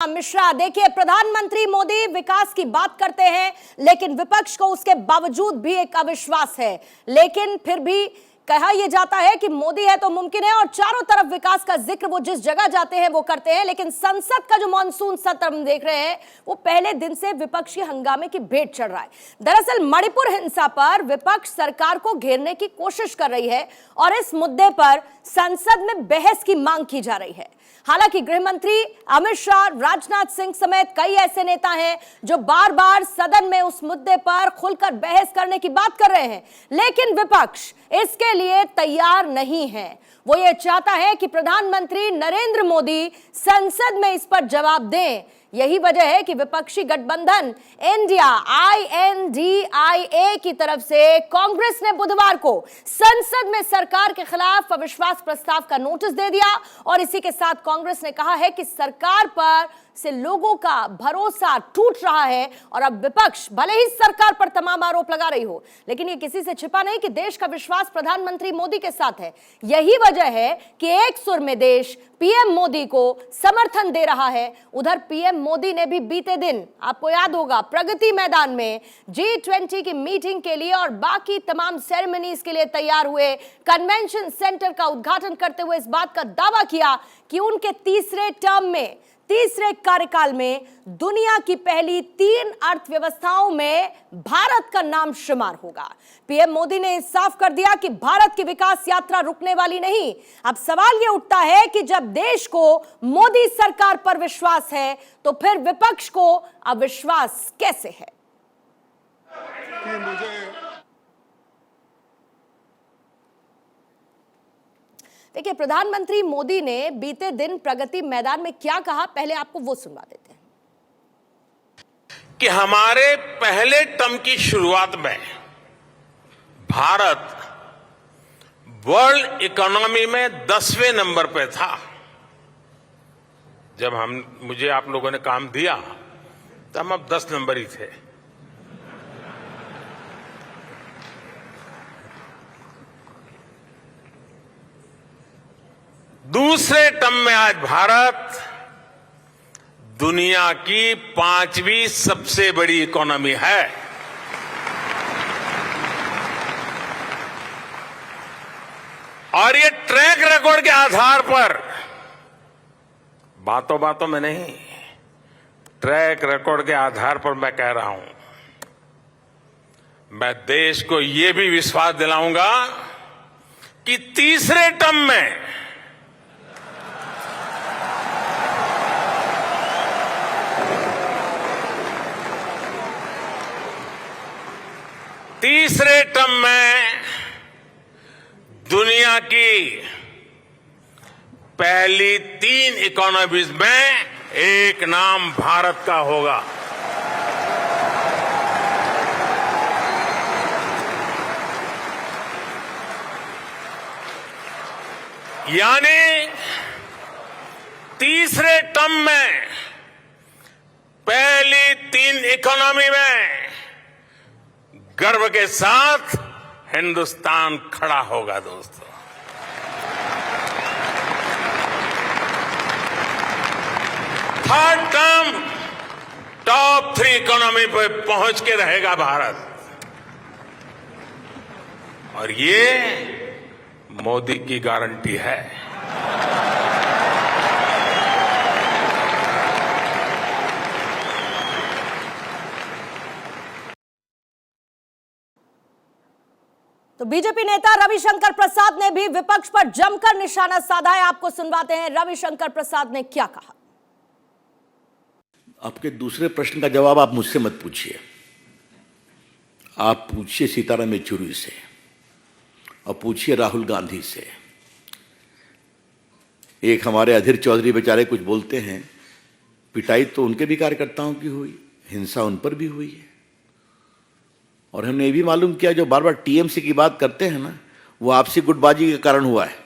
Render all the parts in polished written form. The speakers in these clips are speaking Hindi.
मिश्रा, देखिए प्रधानमंत्री मोदी विकास की बात करते हैं लेकिन विपक्ष को उसके बावजूद भी एक अविश्वास है। लेकिन फिर भी कहा यह जाता है कि मोदी है तो मुमकिन है और चारों तरफ विकास का जिक्र वो जिस जगह जाते हैं वो करते हैं। लेकिन संसद का जो मॉनसून सत्र हम देख रहे हैं वो पहले दिन से विपक्षी हंगामे की भेंट चढ़ रहा है। दरअसल मणिपुर हिंसा पर विपक्ष सरकार को घेरने की कोशिश कर रही है और इस मुद्दे पर संसद में बहस की मांग की जा रही है। हालांकि गृह मंत्री अमित शाह, राजनाथ सिंह समेत कई ऐसे नेता हैं जो बार बार सदन में उस मुद्दे पर खुलकर बहस करने की बात कर रहे हैं, लेकिन विपक्ष इसके लिए तैयार नहीं है। वो ये चाहता है कि प्रधानमंत्री नरेंद्र मोदी संसद में इस पर जवाब दें। यही वजह है कि विपक्षी गठबंधन इंडिया INDIA की तरफ से कांग्रेस ने बुधवार को संसद में सरकार के खिलाफ अविश्वास प्रस्ताव का नोटिस दे दिया और इसी के साथ कांग्रेस ने कहा है कि सरकार पर से लोगों का भरोसा टूट रहा है और अब विपक्ष भले ही सरकार पर तमाम आरोप लगा रही हो, लेकिन ये किसी से छिपा नहीं कि देश का विश्वास प्रधानमंत्री मोदी के साथ है। यही वजह है कि एक सुर में देश पीएम मोदी को समर्थन दे रहा है। उधर पीएम मोदी ने भी बीते दिन, आपको याद होगा, प्रगति मैदान में G20 की मीटिंग के लिए और बाकी तमाम सेरेमनीज के लिए तैयार हुए कन्वेंशन सेंटर का उद्घाटन करते हुए इस बात का दावा किया कि उनके तीसरे कार्यकाल में दुनिया की पहली 3 अर्थव्यवस्थाओं में भारत का नाम शुमार होगा। पीएम मोदी ने साफ कर दिया कि भारत की विकास यात्रा रुकने वाली नहीं। अब सवाल यह उठता है कि जब देश को मोदी सरकार पर विश्वास है तो फिर विपक्ष को अविश्वास कैसे है? देखिए, प्रधानमंत्री मोदी ने बीते दिन प्रगति मैदान में क्या कहा, पहले आपको वो सुनवा देते हैं। कि हमारे पहले टर्म की शुरुआत में भारत वर्ल्ड इकोनॉमी में 10वें नंबर पे था। जब मुझे आप लोगों ने काम दिया तो हम अब 10 नंबर ही थे। दूसरे टर्म में आज भारत दुनिया की 5वीं सबसे बड़ी इकोनॉमी है। और ये ट्रैक रिकॉर्ड के आधार पर, बातों बातों में नहीं, ट्रैक रिकॉर्ड के आधार पर मैं कह रहा हूं, मैं देश को ये भी विश्वास दिलाऊंगा कि तीसरे टर्म में दुनिया की पहली 3 इकोनॉमीज में एक नाम भारत का होगा। यानी तीसरे टर्म में पहली 3 इकोनॉमी में गर्व के साथ हिंदुस्तान खड़ा होगा। दोस्तों, थर्ड टर्म टॉप 3 इकोनॉमी पे पहुंच के रहेगा भारत, और ये मोदी की गारंटी है। तो बीजेपी नेता रविशंकर प्रसाद ने भी विपक्ष पर जमकर निशाना साधा है। आपको सुनवाते हैं रविशंकर प्रसाद ने क्या कहा। आपके दूसरे प्रश्न का जवाब आप मुझसे मत पूछिए, आप पूछिए सीताराम येचुरी से और पूछिए राहुल गांधी से। एक हमारे अधीर चौधरी बेचारे कुछ बोलते हैं, पिटाई तो उनके भी कार्यकर्ताओं की हुई, हिंसा उन पर भी हुई है। और हमने ये भी मालूम किया जो बार बार टीएमसी की बात करते हैं ना, वो आपसी गुटबाजी के कारण हुआ है।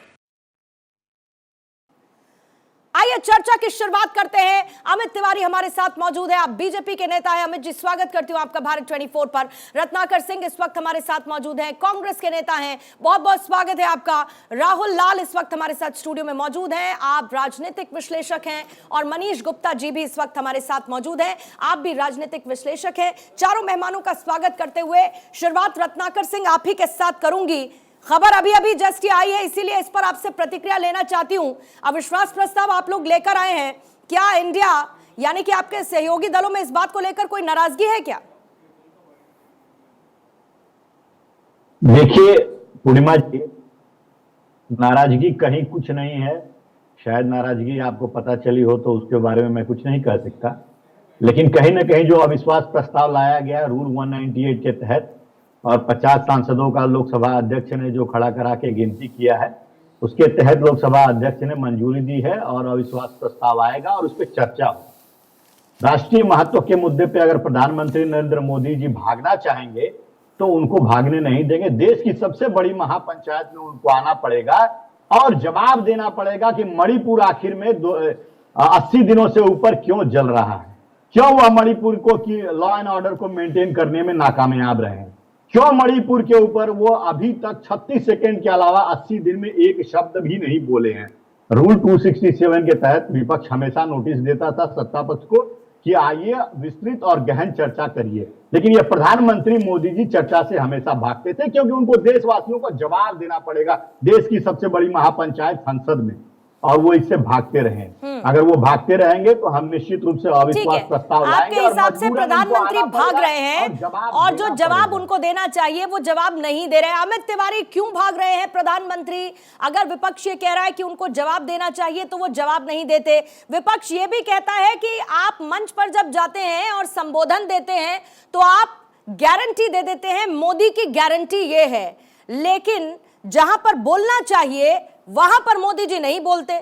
आइए चर्चा की शुरुआत करते हैं। अमित तिवारी हमारे साथ मौजूद है, आप बीजेपी के नेता हैं। अमित जी, स्वागत करती हूं आपका भारत 24 पर। रत्नाकर सिंह इस वक्त हमारे साथ मौजूद हैं, कांग्रेस के नेता हैं, बहुत बहुत स्वागत है आपका। राहुल लाल इस वक्त हमारे साथ स्टूडियो में मौजूद हैं, आप राजनीतिक विश्लेषक हैं। और मनीष गुप्ता जी भी इस वक्त हमारे साथ मौजूद हैं, आप भी राजनीतिक विश्लेषक हैं। चारों मेहमानों का स्वागत करते हुए शुरुआत रत्नाकर सिंह आप ही के साथ करूंगी। खबर अभी अभी जस्ट आई है, इसीलिए इस पर आपसे प्रतिक्रिया लेना चाहती हूं। अविश्वास प्रस्ताव आप लोग लेकर आए हैं, क्या इंडिया यानी कि आपके सहयोगी दलों में इस बात को लेकर कोई नाराजगी है क्या? देखिए पूर्णिमा जी, नाराजगी कहीं कुछ नहीं है। शायद नाराजगी आपको पता चली हो तो उसके बारे में मैं कुछ नहीं कह सकता, लेकिन कहीं ना कहीं जो अविश्वास प्रस्ताव लाया गया रूल 198 के तहत और 50 सांसदों का लोकसभा अध्यक्ष ने जो खड़ा करा के गिनती किया है, उसके तहत लोकसभा अध्यक्ष ने मंजूरी दी है और अविश्वास प्रस्ताव आएगा और उस पर चर्चा हो। राष्ट्रीय महत्व के मुद्दे पे अगर प्रधानमंत्री नरेंद्र मोदी जी भागना चाहेंगे तो उनको भागने नहीं देंगे। देश की सबसे बड़ी महापंचायत में उनको आना पड़ेगा और जवाब देना पड़ेगा कि मणिपुर आखिर में 80 दिनों से ऊपर क्यों जल रहा है, क्यों वह मणिपुर को की लॉ एंड ऑर्डर को मेंटेन करने में नाकामयाब रहे हैं, क्यों मणिपुर के ऊपर वो अभी तक 36 सेकंड के अलावा 80 दिन में एक शब्द भी नहीं बोले हैं। रूल 267 के तहत विपक्ष हमेशा नोटिस देता था सत्ता पक्ष को कि आइए विस्तृत और गहन चर्चा करिए, लेकिन ये प्रधानमंत्री मोदी जी चर्चा से हमेशा भागते थे क्योंकि उनको देशवासियों को जवाब देना पड़ेगा देश की सबसे बड़ी महापंचायत संसद में, और वो इससे भागते रहे। अगर वो भागते रहेंगे तो हम निश्चित रूप से अविश्वास प्रस्ताव लाएंगे। आपके हिसाब से प्रधानमंत्री भाग रहे हैं और जो जवाब उनको देना चाहिए वो जवाब नहीं दे रहे हैं। अमित तिवारी, क्यों भाग रहे हैं प्रधानमंत्री? अगर विपक्ष ये कह रहा है कि उनको जवाब देना चाहिए तो वो जवाब नहीं देते। विपक्ष ये भी कहता है कि आप मंच पर जब जाते हैं और संबोधन देते हैं तो आप गारंटी दे देते हैं, मोदी की गारंटी ये है, लेकिन जहां पर बोलना चाहिए वहां पर मोदी जी नहीं बोलते।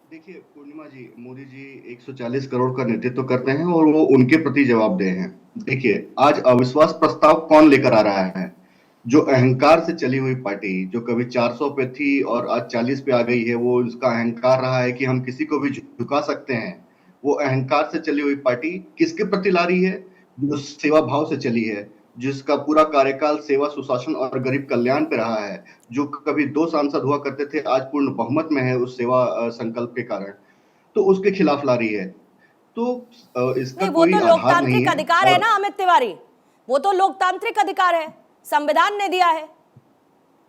देखिए पूर्णिमा जी, मोदी जी 140 करोड़ का नेतृत्व करते हैं और वो उनके प्रति जवाबदेह हैं। देखिए आज अविश्वास प्रस्ताव कौन लेकर आ रहा है? जो अहंकार से चली हुई पार्टी, जो कभी 400 पे थी और आज 40 पे आ गई है, वो इसका अहंकार रहा है कि हम किसी को भी झुका सकते हैं। वो अहंकार से चली हुई पार्टी किसके प्रति ला रही है? जो सेवा भाव से चली है, जिसका पूरा कार्यकाल सेवा, सुशासन और गरीब कल्याण पे रहा है, जो कभी 2 सांसद हुआ करते थे आज पूर्ण बहुमत में है उस सेवा संकल्प के कारण, तो उसके खिलाफ ला रही है। तो इसका कोई आधार नहीं है। वो तो लोकतांत्रिक अधिकार है ना अमित तिवारी, वो तो लोकतांत्रिक अधिकार है, संविधान ने दिया है।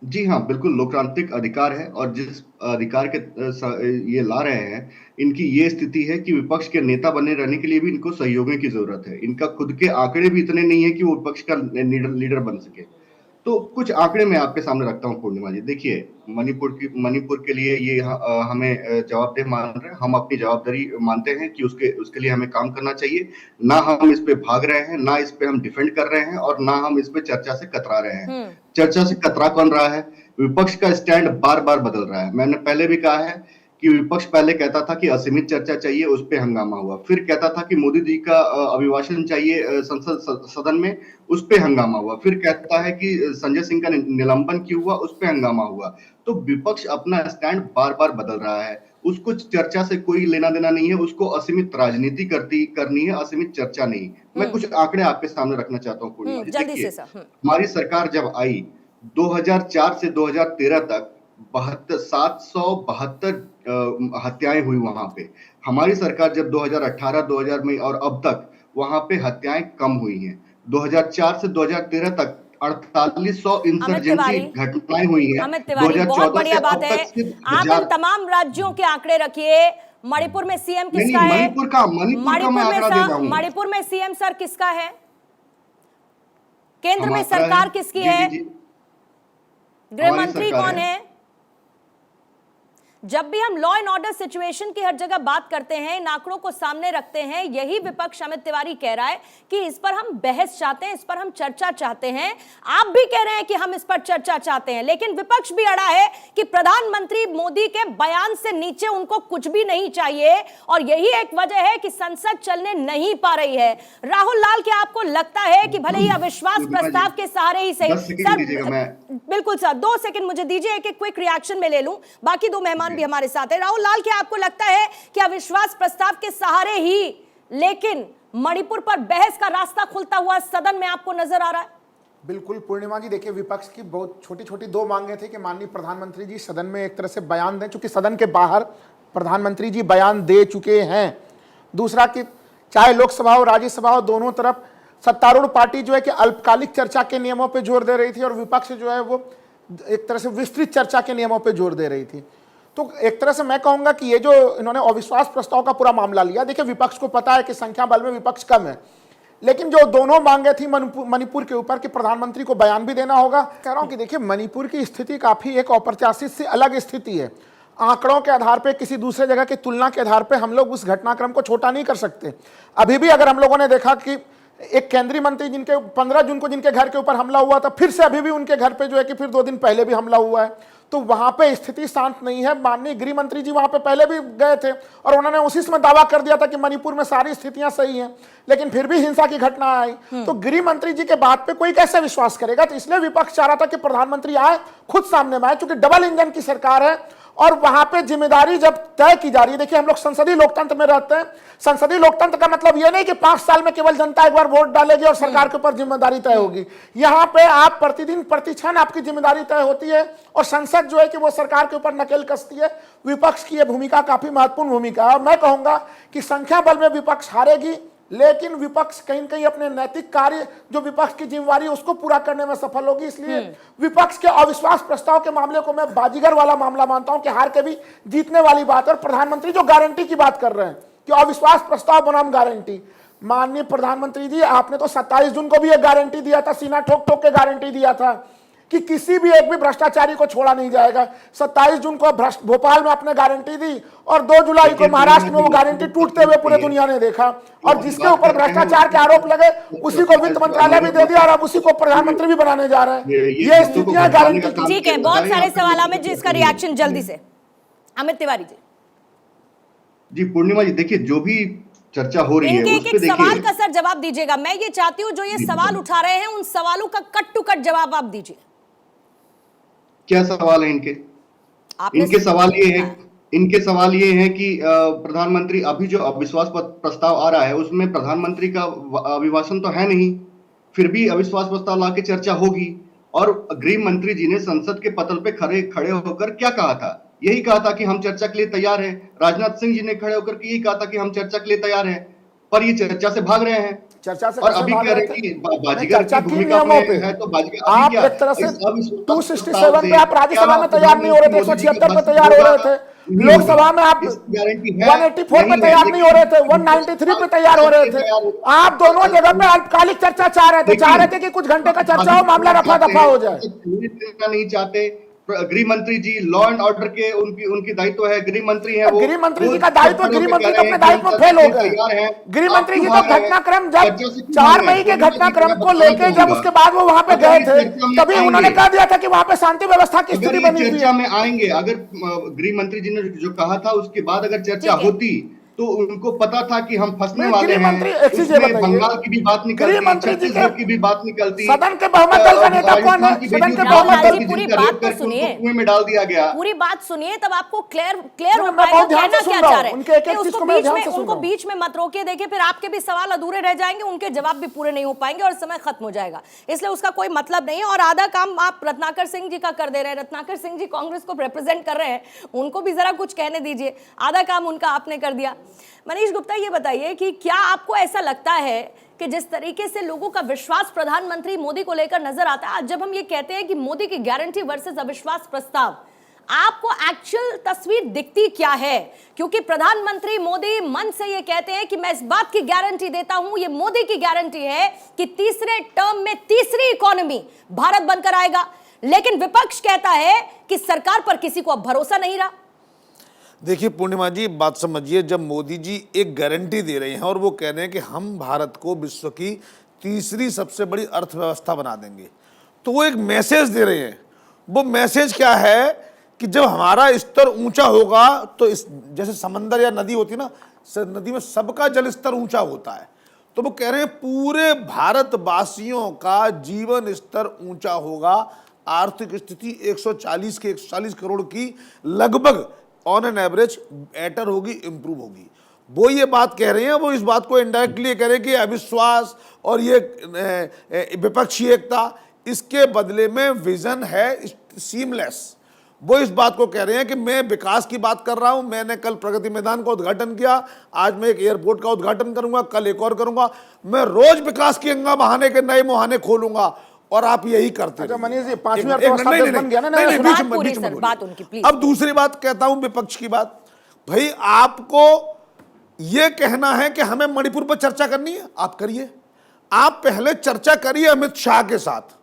जी हाँ, बिल्कुल लोकतांत्रिक अधिकार है, और जिस अधिकार के ये ला रहे हैं, इनकी ये स्थिति है कि विपक्ष के नेता बने रहने के लिए भी इनको सहयोगियों की जरूरत है। इनका खुद के आंकड़े भी इतने नहीं है कि वो विपक्ष का लीडर बन सके। तो कुछ आंकड़े मैं आपके सामने रखता हूँ पूर्णिमा जी। देखिए मणिपुर के लिए ये हमें जवाबदेह मान रहे हैं, हम अपनी जवाबदारी मानते हैं कि उसके लिए हमें काम करना चाहिए। ना हम इस पे भाग रहे हैं, ना इस पे हम डिफेंड कर रहे हैं, और ना हम इस पे चर्चा से कतरा रहे हैं। चर्चा से कतरा कौन रहा है? विपक्ष का स्टैंड बार बार बदल रहा है। मैंने पहले भी कहा है कि विपक्ष पहले कहता था कि असीमित चर्चा चाहिए, उस पे हंगामा हुआ। फिर कहता था कि मोदी जी का अभिभाषण चाहिए संसद सदन में, उस पे हंगामा हुआ। फिर कहता है कि संजय सिंह का निलंबन क्यों हुआ, उस पे हंगामा हुआ। तो विपक्ष अपना स्टैंड बार बार बदल रहा है। उसको चर्चा से कोई लेना देना नहीं है, उसको असीमित राजनीति करनी है, असीमित चर्चा नहीं। मैं कुछ आंकड़े आपके सामने रखना चाहता हूँ पूर्णिमा जी। देखिए हमारी सरकार जब आई 2004 से 2013 तक 772 हत्याएं हुई वहां पे। हमारी सरकार जब 2018, 2000 में और अब तक वहां पे हत्याएं कम हुई हैं। 2004 से 2013 तक 4800 इंसर्जेंसी घटनाएं हुई हैं। अमित तिवारी, बहुत बढ़िया बात है। आप इन तमाम राज्यों के आंकड़े रखिए। मणिपुर में सीएम किसका है? मणिपुर में सीएम सर किसका है? केंद्र में सरकार किसकी है? गृह मंत्री कौन है? जब भी हम लॉ एंड ऑर्डर सिचुएशन की हर जगह बात करते हैं, इन आंकड़ों को सामने रखते हैं, यही विपक्ष अमित तिवारी कह रहा है कि इस पर हम बहस चाहते हैं, इस पर हम चर्चा चाहते हैं। आप भी कह रहे हैं कि हम इस पर चर्चा चाहते हैं, लेकिन विपक्ष भी अड़ा है कि प्रधानमंत्री मोदी के बयान से नीचे उनको कुछ भी नहीं चाहिए, और यही एक वजह है कि संसद चलने नहीं पा रही है। राहुल लाल, क्या आपको लगता है कि भले ही अविश्वास प्रस्ताव के सहारे ही सही? सर बिल्कुल सर, 2 सेकंड मुझे दीजिए, एक क्विक रिएक्शन में ले लूं, बाकी 2 मेहमान चौहान भी हमारे साथ है। राहुल लाल, क्या आपको लगता है कि अविश्वास प्रस्ताव के सहारे ही लेकिन मणिपुर पर बहस का रास्ता खुलता हुआ सदन में आपको नजर आ रहा है? बिल्कुल पूर्णिमा जी, देखिए विपक्ष की बहुत छोटी छोटी दो मांगे थी कि माननीय प्रधानमंत्री जी सदन में एक तरह से बयान दें, चूंकि सदन के बाहर प्रधानमंत्री जी बयान दे चुके हैं। दूसरा कि चाहे लोकसभा और राज्यसभा हो, दोनों तरफ सत्तारूढ़ पार्टी जो है कि अल्पकालिक चर्चा के नियमों पर जोर दे रही थी और विपक्ष जो है वो एक तरह से विस्तृत चर्चा के नियमों पर जोर दे रही थी। तो एक तरह से मैं कहूंगा कि ये जो इन्होंने अविश्वास प्रस्ताव का पूरा मामला लिया, देखिए विपक्ष को पता है कि संख्या बल में विपक्ष कम है, लेकिन जो दोनों मांगे थी मणिपुर के ऊपर कि प्रधानमंत्री को बयान भी देना होगा, कह रहा हूं कि देखिए मणिपुर की स्थिति काफी एक अप्रत्याशित से अलग स्थिति है। आंकड़ों के आधार पे, किसी दूसरे जगह की तुलना के आधार पे हम लोग उस घटनाक्रम को छोटा नहीं कर सकते। अभी भी अगर हम लोगों ने देखा कि एक केंद्रीय मंत्री जिनके 15 जून को जिनके घर के ऊपर हमला हुआ था, फिर से अभी भी उनके घर पे जो है कि फिर 2 दिन पहले भी हमला हुआ है, तो वहां पे स्थिति शांत नहीं है। माननीय गृह मंत्री जी वहां पे पहले भी गए थे और उन्होंने उसी समय दावा कर दिया था कि मणिपुर में सारी स्थितियां सही हैं, लेकिन फिर भी हिंसा की घटना आई। तो गृह मंत्री जी के बात पे कोई कैसे विश्वास करेगा? तो इसलिए विपक्ष चाह रहा था कि प्रधानमंत्री आए, खुद सामने में आए, क्योंकि डबल इंजन की सरकार है और वहां पे जिम्मेदारी जब तय की जा रही है। देखिए हम लोग संसदीय लोकतंत्र में रहते हैं। संसदीय लोकतंत्र का मतलब यह नहीं कि 5 साल में केवल जनता एक बार वोट डालेगी और सरकार के ऊपर जिम्मेदारी तय होगी। यहाँ पे आप प्रतिदिन प्रतिक्षण आपकी जिम्मेदारी तय होती है और संसद जो है कि वो सरकार के ऊपर नकेल कसती है। विपक्ष की यह भूमिका काफी महत्वपूर्ण भूमिका है। मैं कहूंगा कि संख्या बल में विपक्ष हारेगी, लेकिन विपक्ष कहीं न कहीं अपने नैतिक कार्य जो विपक्ष की जिम्मेवारी है उसको पूरा करने में सफल होगी। इसलिए विपक्ष के अविश्वास प्रस्ताव के मामले को मैं बाजीगर वाला मामला मानता हूं कि हार के भी जीतने वाली बात है। और प्रधानमंत्री जो गारंटी की बात कर रहे हैं कि अविश्वास प्रस्ताव बनाम गारंटी, माननीय प्रधानमंत्री जी आपने तो 27 जून को भी एक गारंटी दिया था, सीना ठोक ठोक के गारंटी दिया था कि किसी भी एक भी भ्रष्टाचारी को छोड़ा नहीं जाएगा। 27 जून को भोपाल में आपने गारंटी दी और 2 जुलाई को महाराष्ट्र में वो गारंटी टूटते हुए पूरे दुनिया ने देखा। और जिसके ऊपर भ्रष्टाचार के आरोप लगे उसी को वित्त मंत्रालय भी दे दिया और अब उसी को प्रधानमंत्री भी बनाने जा रहे हैं। ये स्थितियां गारंटी। ठीक है, बहुत सारे सवालों में जिसका रिएक्शन जल्दी से अमित तिवारी जी। जी पूर्णिमा जी, देखिए जो भी चर्चा हो रही है इनके उस पे एक सवाल देखिए, का सर जवाब दीजिएगा। मैं ये चाहती हूं जो ये सवाल उठा रहे हैं उन सवालों का कट टू कट जवाब आप दीजिए। क्या सवाल है इनके? इनके सवाल ये है कि प्रधानमंत्री, अभी जो अविश्वास प्रस्ताव आ रहा है उसमें प्रधानमंत्री का अभिभाषण तो है नहीं, फिर भी अविश्वास प्रस्ताव लाके चर्चा होगी। और गृह मंत्री जी ने संसद के पटल पे खड़े होकर क्या कहा था? यही कहा था कि हम चर्चा के लिए तैयार हैं। राजनाथ सिंह जी ने खड़े होकर के यही कहा था कि हम चर्चा के लिए तैयार हैं, पर ये चर्चा से भाग रहे हैं। चर्चा से और अभी कह रहे हैं कि बाजीगर चर्चा की की भूमिका नियमों में पे है, तो बाजीगर आप एक तरह से 267 पे आप राज्यसभा में तैयार नहीं हो रहे थे, 176 पे तैयार हो रहे थे, लोकसभा में आप 184 पे तैयार नहीं हो रहे थे, 193 पे तैयार हो रहे थे। आप दोनों जगह पे अल्पकालिक चर्चा चाह रहे थे कि कुछ घंटे का चर्चा हो, मामला रफा दफा हो जाए। नहीं चाहते। गृह मंत्री जी लॉ एंड ऑर्डर के उनकी दायित्व है, गृह मंत्री है वो। गृह मंत्री जी का दायित्व, गृह मंत्री तो अपने दायित्व में फेल हो गए। गृह मंत्री जी तो घटनाक्रम जब 4 मई के घटनाक्रम को लेके जब उसके बाद वो वहां पे गए थे तभी उन्होंने कह दिया था कि वहां पे शांति व्यवस्था की स्थिति बनी हुई है। चर्चा में आएंगे, अगर गृह मंत्री जी ने जो कहा था उसके बाद अगर चर्चा होती तो उनको पता था कि हम फंसने वाले हैं। उसमें बंगाल की भी बात निकलती, छत्तीसगढ़ की भी बात निकलती। सदन के बहुमत दल का नेता कौन है? सदन के बहुमत दल, पूरी बात तो सुनिए, कुएं में डाल दिया गया। पूरी बात सुनिए तब आपको क्लियर हो पाएगा कहना क्या चाह रहे हैं। उनको बीच में मत रोकिए। देखिए फिर आपके भी सवाल अधूरे रह जाएंगे, उनके जवाब भी पूरे नहीं हो पाएंगे और समय खत्म हो जाएगा, इसलिए उसका कोई मतलब नहीं है। और आधा काम आप रत्नाकर सिंह जी का कर दे रहे हैं। रत्नाकर सिंह जी कांग्रेस को रिप्रेजेंट कर रहे हैं, उनको भी जरा कुछ कहने दीजिए। आधा काम उनका आपने कर दिया। मनीष गुप्ता, ये बताइए कि क्या आपको ऐसा लगता है कि जिस तरीके से लोगों का विश्वास प्रधानमंत्री मोदी को लेकर नजर आता है, आज जब हम ये कहते हैं कि मोदी की गारंटी वर्सेस अविश्वास प्रस्ताव, आपको एक्चुअल तस्वीर दिखती क्या है? क्योंकि प्रधानमंत्री मोदी मन से ये कहते हैं कि मैं इस बात की गारंटी देता हूं, ये मोदी की गारंटी है कि तीसरे टर्म में तीसरी इकोनॉमी भारत बनकर आएगा, लेकिन विपक्ष कहता है कि सरकार पर किसी को अब भरोसा नहीं रहा। देखिए पूर्णिमा जी, बात समझिए, जब मोदी जी एक गारंटी दे रहे हैं और वो कह रहे हैं कि हम भारत को विश्व की तीसरी सबसे बड़ी अर्थव्यवस्था बना देंगे, तो वो एक मैसेज दे रहे हैं। वो मैसेज क्या है कि जब हमारा स्तर ऊंचा होगा तो इस जैसे समंदर या नदी होती है ना, नदी में सबका जल स्तर ऊंचा होता है, तो वो कह रहे हैं पूरे भारतवासियों का जीवन स्तर ऊंचा होगा, आर्थिक स्थिति 140 करोड़ की लगभग ऑन एन एवरेज बेटर होगी, इंप्रूव होगी। वो ये बात कह रहे हैं, वो इस बात को इनडायरेक्टली कह रहे हैं कि अविश्वास और ये विपक्षी एकता, इसके बदले में विजन है सीमलेस। वो इस बात को कह रहे हैं कि मैं विकास की बात कर रहा हूं, मैंने कल प्रगति मैदान का उद्घाटन किया, आज मैं एक एयरपोर्ट का उद्घाटन करूंगा, कल एक और करूंगा, मैं रोज विकास की अंगा बहाने के नए मुहाने खोलूंगा और आप यही करते अच्छा रहिए। मनीष जी, 5 मिनट नहीं, तो नहीं, बन नहीं, गया ना, नहीं, नहीं, बात बीच में- पूरी बीच में सर, बोलिए। बात उनकी, प्लीज। अब दूसरी बात कहता हूं विपक्ष की बात। भाई आपको यह कहना है कि हमें मणिपुर पर चर्चा करनी है, आप करिए। आप पहले चर्चा करिए अमित शाह के साथ।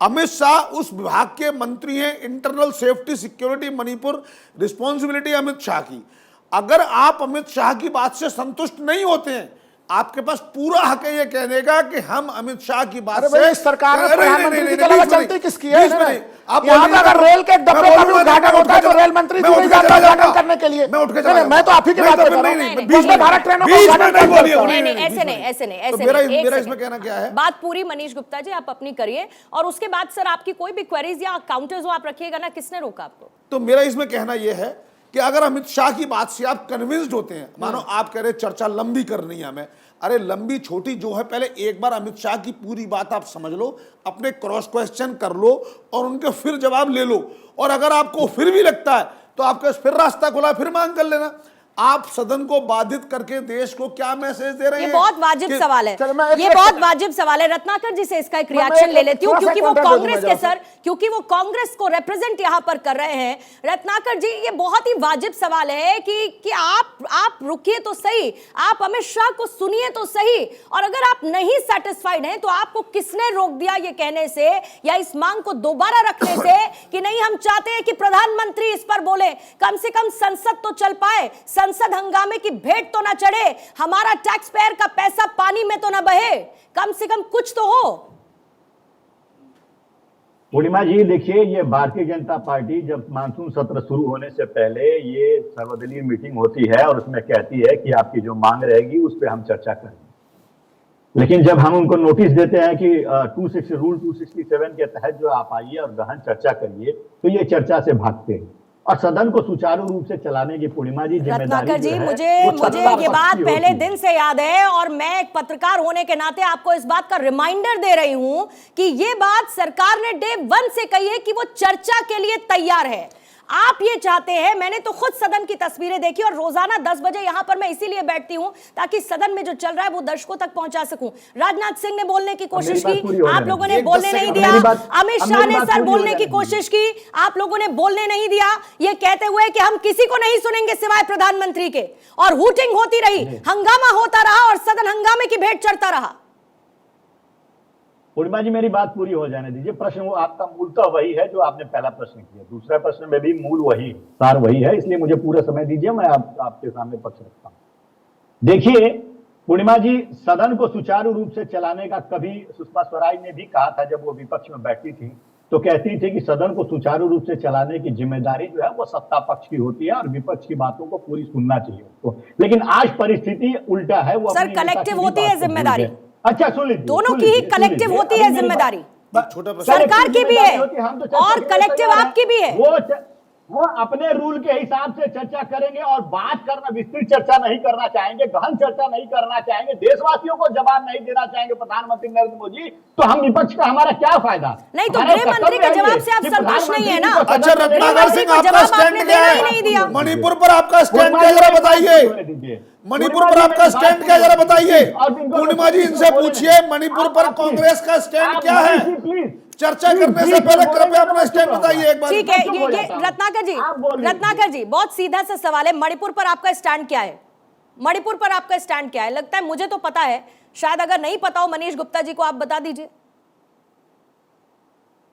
अमित शाह उस विभाग के मंत्री हैं, internal safety security Manipur responsibility Amit Shah की। अगर आप अमित शाह की बात से संतुष्ट नहीं होते हैं, आपके पास पूरा हक है ये कहने का कि हम अमित शाह की बात अरे भाई, इस सरकार में अरे नहीं, प्रधानमंत्री नहीं, की नहीं, अलावा बीच में चलती नहीं, किसकी है? बीच में नहीं। आप यहाँ पे बोलिए, अगर रेल के डब्बे मैं का भी बोलूंगा, उद्घाटन मैं होता है तो उठ के रेल मंत्री मैं जी उठ नहीं के जाते चला उद्घाटन जाऊंगा। करने के लिए। मैं उठ के नहीं, चला नहीं, मैं तो आप ही की नहीं, बात तो कर रहा नहीं, हूँ। नहीं, नहीं, बीच वंदे में भारत ट्रेनों का बीच में उद्घाटन नहीं कौन बोलिए, करता है? नहीं, नहीं, ऐसे नहीं, ऐसे नहीं, ऐसे तो मेरा नहीं, एक इसमें सेकंड। कहना क्या है? बात पूरी मनीष गुप्ता जी आप अपनी करिए, और उसके बाद सर आपकी कोई भी क्वेरीज या काउंटर्स हो आप रखिएगा ना, किसने रोका आपको? तो मेरा इसमें कहना यह है कि अगर अमित शाह की बात से आप कन्विंस्ड होते हैं, मानो आप कह रहे चर्चा लंबी करनी है हमें, अरे लंबी छोटी जो है, पहले एक बार अमित शाह की पूरी बात आप समझ लो, अपने क्रॉस क्वेश्चन कर लो और उनके फिर जवाब ले लो। और अगर आपको फिर भी लगता है तो आपके फिर रास्ता खुला, फिर मांग कर लेना। आप सदन को बाधित करके देश को क्या मैसेज दे रहे हैं? ये बहुत वाजिब कि- सवाल है, चलो, मैं एक ये सेकंड- बहुत वाजिब सवाल है। रत्नाकर जी से इसका एक मैं रिएक्शन एक- ले लेती हूँ, थोड़ा सा क्योंकि वो काउंटर दे दूं कांग्रेस मैं के जरा सर, क्योंकि वो कांग्रेस को रिप्रेजेंट यहाँ पर कर रहे हैं। रत्नाकर जी, ये बहुत ही वाजिब सवाल है कि आप रुकिए तो सही, आप अमित शाह को सुनिए तो सही, और अगर आप नहीं सेटिस्फाइड हैं तो आपको किसने रोक दिया ये कहने से या इस मांग को दोबारा रखने से कि नहीं हम चाहते हैं कि प्रधानमंत्री इस पर बोले, कम से कम संसद तो चल पाए, संसद हंगामे की भेंट तो ना चढ़े, हमारा टैक्स पेयर का पैसा पानी में तो ना बहे, कम से कम कुछ तो हो। पूर्णिमा जी देखिए, ये भारतीय जनता पार्टी जब मानसून सत्र शुरू होने से पहले ये सर्वदलीय मीटिंग होती है और उसमें कहती है कि आपकी जो मांग रहेगी उस पर हम चर्चा करेंगे। लेकिन जब हम उनको नोटिस देते हैं कि रूल 267 के तहत जो आप आइए और गहन चर्चा करिए, तो ये चर्चा से भागते हैं और सदन को सुचारू रूप से चलाने की पूर्णिमा जी जिम्मेदारी रत्नाकर जी, जो है, मुझे वो मुझे सत्ता ये पक्ष बात की पहले होती है। दिन से याद है, और मैं एक पत्रकार होने के नाते आपको इस बात का रिमाइंडर दे रही हूं कि ये बात सरकार ने डे 1 से कही है कि वो चर्चा के लिए तैयार है। आप ये चाहते हैं, मैंने तो खुद सदन की तस्वीरें देखी और रोजाना 10 बजे यहां पर मैं इसीलिए बैठती हूं ताकि सदन में जो चल रहा है वो दर्शकों तक पहुंचा सकूं। राजनाथ सिंह ने बोलने की कोशिश मेरी बात पूरी की, होने आप लोगों ने एक बोलने 10 नहीं सेकंड, दिया। मेरी बात- अमित अब शाह मेरी ने बात सर पूरी बोलने हो की जाएगी। कोशिश की, आप लोगों ने बोलने नहीं दिया, ये कहते हुए कि हम किसी को नहीं सुनेंगे सिवाय प्रधानमंत्री के, और हूटिंग होती रही, हंगामा होता रहा और सदन हंगामे की भेंट चढ़ता रहा। पूर्णिमा जी मेरी बात पूरी हो जाने दीजिए। प्रश्न वो आपका मूल तो वही है जो आपने पहला प्रश्न किया, दूसरा प्रश्न में भी मूल वही सार वही है, इसलिए मुझे पूरा समय दीजिए, मैं आपके सामने पक्ष रखता हूं। देखिए पूर्णिमा जी, सदन को सुचारू रूप से चलाने का कभी सुषमा स्वराज ने भी कहा था, जब वो विपक्ष में बैठती थी तो कहती थी कि सदन को सुचारू रूप से चलाने की जिम्मेदारी जो है वो सत्ता पक्ष की होती है और विपक्ष की बातों को पूरी सुनना चाहिए उसको। लेकिन आज परिस्थिति उल्टा है, वो सर, अपनी नेता की कलेक्टिव भी होती है बात को भूल जिम्मेदारी। गए। अच्छा सुन लीजिए, दोनों की ही कलेक्टिव होती है जिम्मेदारी, छोटा प्रश्न। सरकार की भी है हम तो चर्चा और के लिए कलेक्टिव तैयार हैं। आपकी भी है। वो अपने रूल के हिसाब से चर्चा करेंगे और बात करना, विस्तृत चर्चा नहीं करना चाहेंगे, गहन चर्चा नहीं करना चाहेंगे, देशवासियों को जवाब नहीं देना चाहेंगे प्रधानमंत्री नरेंद्र मोदी, तो हम विपक्ष का हमारा क्या फायदा? नहीं तो हमारा गृह मंत्री कर्तव्य के है जवाब ये से आप कि संतुष्ट नहीं है ना? प्रधानमंत्री अच्छा को रत्नाकर मंत्री सिंह, को आपका जवाब स्टैंड आपने क्या देना ही नहीं दिया। है? मणिपुर पर आपका स्टैंड क्या, जरा बताइए। मणिपुर पर आपका स्टैंड क्या, जरा बताइए। पूर्णिमा जी, इनसे पूछिए मणिपुर पर कांग्रेस का स्टैंड क्या है? चर्चा करने से पहले कृपया अपना स्टैंड बताइए एक बार। ठीक है, ये रत्नाकर जी बहुत सीधा सा सवाल है, मणिपुर पर आपका स्टैंड क्या है? मणिपुर पर आपका स्टैंड क्या है? लगता है मुझे तो पता है, शायद अगर नहीं पता हो मनीष गुप्ता जी को आप बता दीजिए।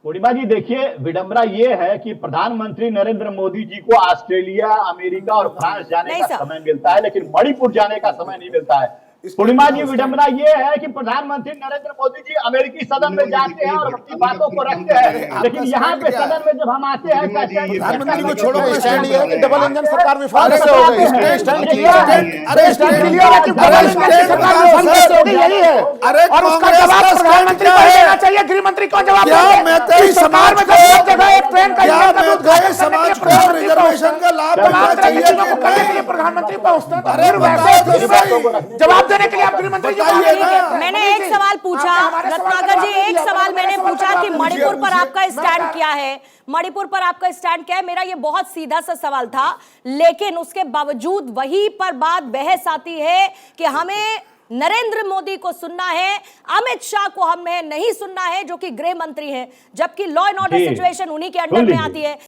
पूर्णिमा जी देखिए, विडंबना ये है कि प्रधानमंत्री नरेंद्र मोदी जी को ऑस्ट्रेलिया, अमेरिका और फ्रांस जाने नहीं का सर। समय मिलता है, लेकिन मणिपुर जाने का समय नहीं मिलता है। पूर्णिमा जी, विडंबना ये है कि प्रधानमंत्री नरेंद्र मोदी जी अमेरिकी सदन में जाते हैं और अपनी बातों को रखते हैं, लेकिन यहाँ पे सदन में जब हम आते हैं प्रधानमंत्री को छोड़ो, स्टैंड ये है कि डबल इंजन सरकार विफल अरे कैसे हो गई? स्टैंड क्लियर है, अरे स्टैंड क्लियर है कि डबल इंजन सरकार विफल कैसे हो गई, यही है। अरे और उसका कांग्रेस जवाब का प्रधानमंत्री स्टैंड को क्या है? देना चाहिए, गृह मंत्री को जवाब क्या देंगे। मैत्री इस सरकार में समाज सब जगह एक ट्रेन का क्या इंजन का उद्घाटन मैत्री करने के लिए समाज को प्रधानमंत्री रिजर्वेशन का लाभ तमाम मिलना तरह की चाहिए चीजों को कि करने के लिए नहीं? प्रधानमंत्री पहुंचते हैं, तो अरे फिर बताओ वैसे तो सही। जवाब देने के लिए आप गृह मंत्री जी को बताइए आगे ना। मैंने एक सवाल पूछा, रत्नाकर जी, एक सवाल मैंने पूछा कि मणिपुर पर आपका स्टैंड क्या है, मणिपुर पर आपका स्टैंड क्या है। मेरा ये बहुत सीधा सा सवाल था, लेकिन उसके बावजूद वहीं पर बात बहस आती है कि हमें नरेंद्र मोदी को सुनना है, अमित शाह को हमें नहीं सुनना है, जो कि गृह मंत्री हैं, जबकि लॉ एंड ऑर्डर जी। सिचुएशन उन्हीं के सुन अंडर में लीजिए। आती है।